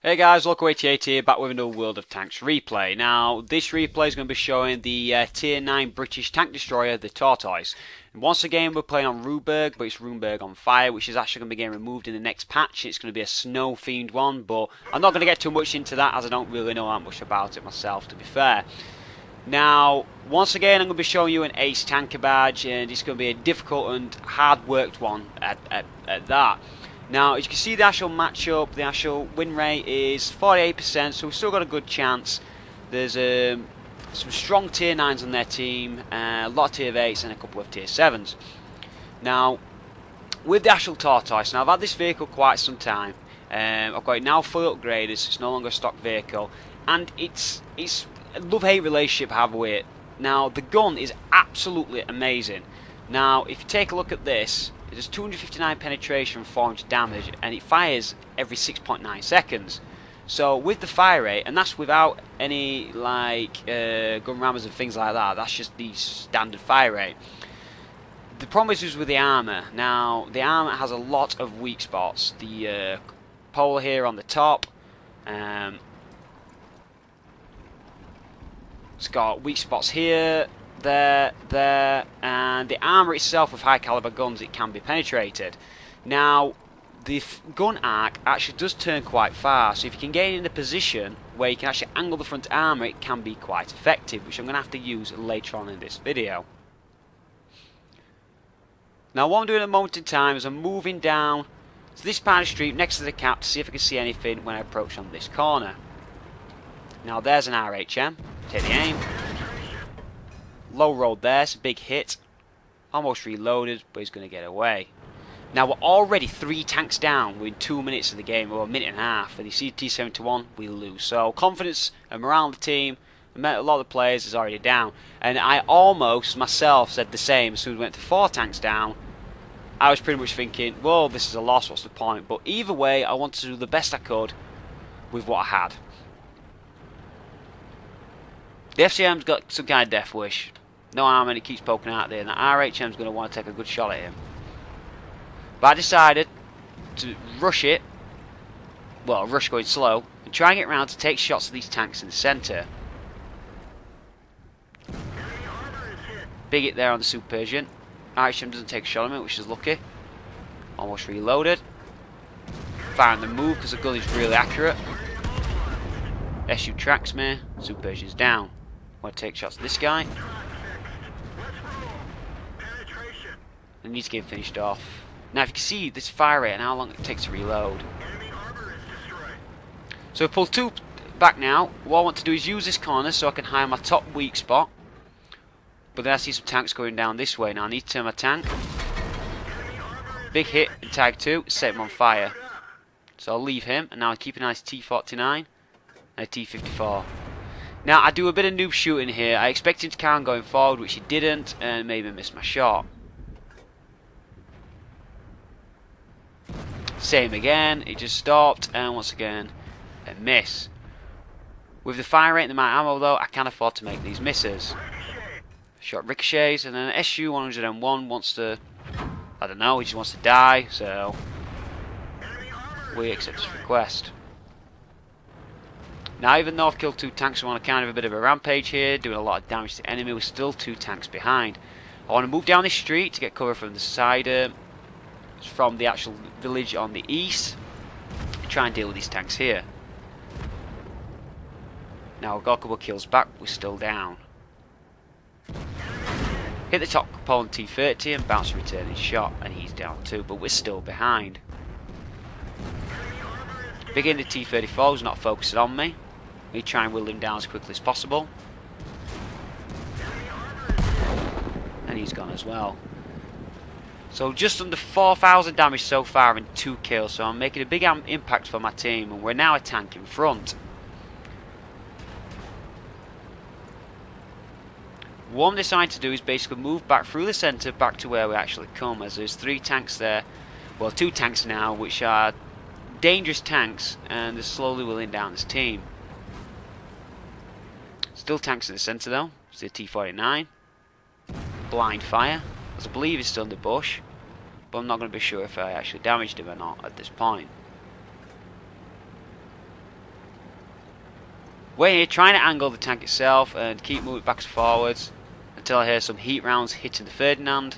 Hey guys, Loco88 here, back with another World of Tanks replay. Now, this replay is going to be showing the Tier 9 British tank destroyer, the Tortoise. And once again, we're playing on Ruberg, but it's Ruberg on fire, which is actually going to be getting removed in the next patch. It's going to be a snow-themed one, but I'm not going to get too much into that, as I don't really know that much about it myself, to be fair. Now, once again, I'm going to be showing you an Ace Tanker badge, and it's going to be a difficult and hard-worked one at that. Now, as you can see, the actual matchup, the actual win rate is 48%, so we've still got a good chance. There's some strong tier 9s on their team, a lot of tier 8s and a couple of tier 7s. Now, with the actual Tortoise, now I've had this vehicle quite some time. I've got it now fully upgraded, so it's no longer a stock vehicle, and it's a love-hate relationship I have with it. Now, the gun is absolutely amazing. Now, if you take a look at this, it does 259 penetration, 400 damage, and it fires every 6.9 seconds. So with the fire rate, and that's without any like gun rammers and things like that, that's just the standard fire rate. The problem is with the armour. Now, the armour has a lot of weak spots. The pole here on the top, it's got weak spots here, there, and the armour itself with high caliber guns, it can be penetrated. Now, the gun arc actually does turn quite far, so if you can get in a position where you can actually angle the front armour, it can be quite effective, which I'm going to have to use later on in this video. Now, what I'm doing at the moment in time is I'm moving down to this part of the street next to the cap to see if I can see anything when I approach on this corner. Now, there's an RHM. Take the aim. Low roll there, it's a big hit. Almost reloaded, but he's going to get away. Now, we're already 3 tanks down within 2 minutes of the game, or a minute and a half. And you see T71, we lose. So, confidence and morale of the team, a lot of the players is already down. And I almost, myself, said the same as soon as we went to 4 tanks down. I was pretty much thinking, well, this is a loss, what's the point? But either way, I wanted to do the best I could with what I had. The FCM's got some kind of death wish. No armor, and he keeps poking out there, and the RHM's going to want to take a good shot at him. But I decided to rush it, well, rush going slow, and try and get round to take shots of these tanks in the centre. Big hit there on the Super Persian. RHM doesn't take a shot at him, which is lucky. Almost reloaded. Firing the move because the gun is really accurate. SU tracks me. Super Persian's down. Want to take shots at this guy. I need to get him finished off. Now, if you can see this fire rate and how long it takes to reload. So I've pulled 2 back now. What I want to do is use this corner so I can hide my top weak spot. But then I see some tanks going down this way. Now I need to turn my tank. Big hit in tag 2, set him on fire. So I'll leave him, and now I keep an eye on T49 and a T54. Now I do a bit of noob shooting here. I expect him to carry on going forward, which he didn't, and maybe missed my shot. Same again, it just stopped, and once again, a miss. With the fire rate and the amount of ammo though, I can afford to make these misses. Shot ricochets, and then SU-101 wants to, I don't know, he just wants to die, so we accept his request. Now, even though I've killed 2 tanks, I'm on a kind of a bit of a rampage here, doing a lot of damage to the enemy, we're still 2 tanks behind. I want to move down this street to get cover from the side, from the actual village on the east, and try and deal with these tanks here. Now, I've got a couple of kills back, but we're still down. Hit the top pole on T30 and bounce a returning shot, and he's down too, but we're still behind. Begin the T34 is not focusing on me. We try and whittle him down as quickly as possible. And he's gone as well. So just under 4,000 damage so far and 2 kills, so I'm making a big impact for my team, and we're now a tank in front. What I'm deciding to do is basically move back through the centre back to where we actually come, as there's 3 tanks there, well 2 tanks now, which are dangerous tanks, and they're slowly whittling down this team. Still tanks in the centre though. It's the T49. Blind fire, as I believe he's still in the bush, but I'm not going to be sure if I actually damaged him or not at this point. We're here trying to angle the tank itself and keep moving backwards and forwards until I hear some heat rounds hitting the Ferdinand.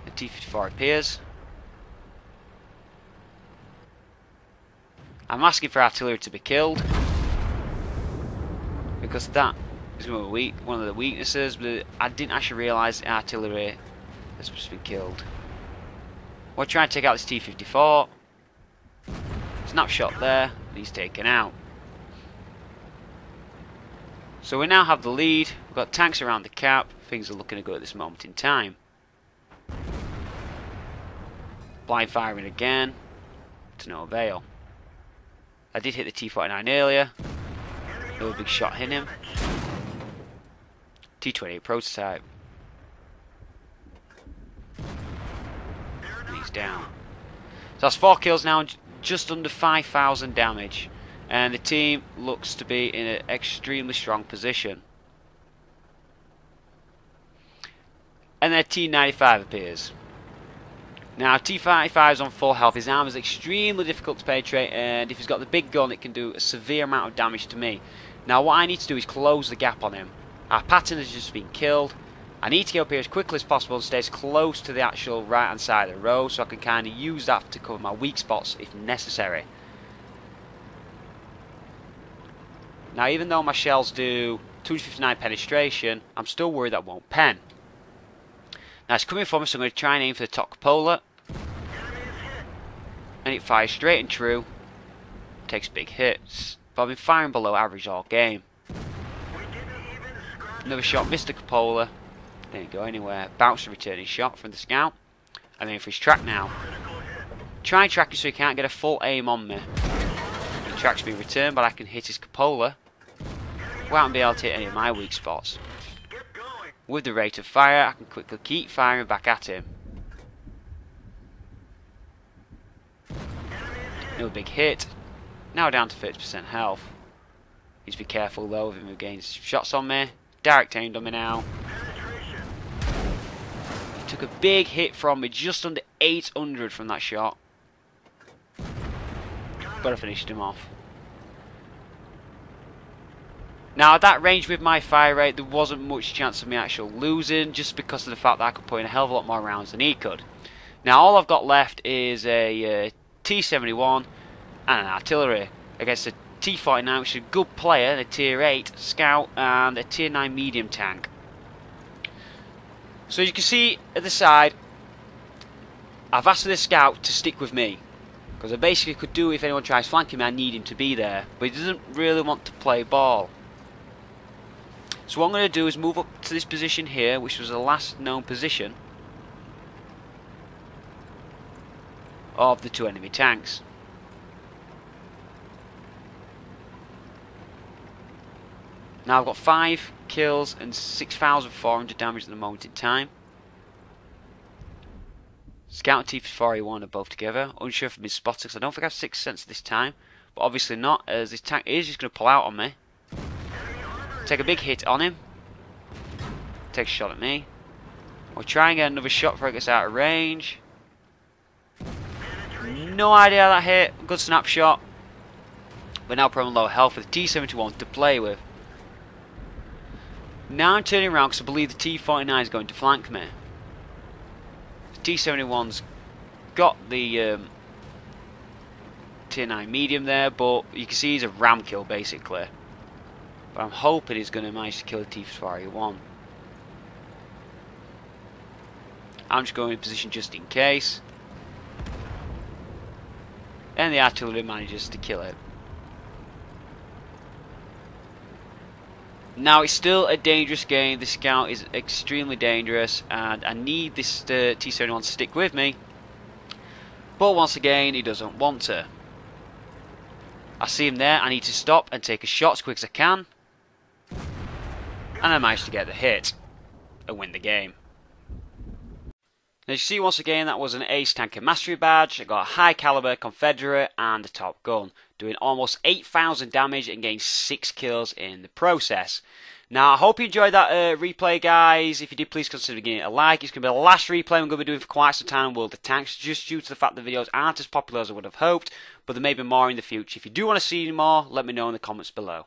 The T-54 appears. I'm asking for artillery to be killed because that is one of the weaknesses, but I didn't actually realise the artillery has just been killed. We're trying to take out this T-54. Snapshot there, and he's taken out. So we now have the lead. We've got tanks around the cap. Things are looking good at this moment in time. Blind firing again, to no avail. I did hit the T-49 earlier. Another big shot hit him. T-28 prototype. And he's down. So that's 4 kills now, just under 5,000 damage. And the team looks to be in an extremely strong position. And then T-95 appears. Now T-55 is on full health. His arm is extremely difficult to penetrate, and if he's got the big gun it can do a severe amount of damage to me. Now what I need to do is close the gap on him. Our pattern has just been killed. I need to get up here as quickly as possible and stay as close to the actual right hand side of the road so I can kind of use that to cover my weak spots if necessary. Now even though my shells do 259 penetration, I'm still worried that won't pen. Now it's coming for me, so I'm going to try and aim for the top cupola. And it fires straight and true. Takes big hits. But I've been firing below average all game. Another shot, missed the cupola. Didn't go anywhere. Bounced a returning shot from the scout. I'm aiming for his track now. Try and track him so he can't get a full aim on me. The track's been returned, but I can hit his cupola without being able to hit any of my weak spots. With the rate of fire, I can quickly keep firing back at him. No big hit. Now down to 30% health. Need to be careful though of him who gains shots on me. Direct aimed on me now. He took a big hit from me, just under 800 from that shot. But I finished him off. Now at that range with my fire rate, there wasn't much chance of me actually losing, just because of the fact that I could put in a hell of a lot more rounds than he could. Now all I've got left is a T-71 and an artillery against a T-49, which is a good player, and a Tier 8 scout and a Tier 9 medium tank. So as you can see at the side, I've asked for the scout to stick with me, because I basically could do if anyone tries flanking me, I need him to be there, but he doesn't really want to play ball. So what I'm going to do is move up to this position here, which was the last known position of the two enemy tanks. Now I've got 5 kills and 6,400 damage at the moment in time. Scout and T-54A1 are both together. Unsure if I've been spotted, because I don't think I have 6th sense this time. But obviously not, as this tank is just going to pull out on me. Take a big hit on him. Take a shot at me. We'll try and get another shot before it gets out of range. No idea how that hit. Good snapshot. But now probably low health with the T-71 to play with. Now I'm turning around because I believe the T-49 is going to flank me. The T-71's got the Tier 9 medium there, but you can see he's a ram kill basically. But I'm hoping he's going to manage to kill the T-54A1. I'm just going in position just in case. And the artillery manages to kill it. Now it's still a dangerous game. The scout is extremely dangerous, and I need this T-71 to stick with me. But once again, he doesn't want to. I see him there. I need to stop and take a shot as quick as I can. And I managed to get the hit and win the game. As you see, once again, that was an Ace Tanker Mastery Badge. I got a high caliber Confederate and a Top Gun, doing almost 8,000 damage and getting 6 kills in the process. Now, I hope you enjoyed that replay, guys. If you did, please consider giving it a like. It's going to be the last replay I'm going to be doing for quite some time in World of Tanks, just due to the fact the videos aren't as popular as I would have hoped, but there may be more in the future. If you do want to see more, let me know in the comments below.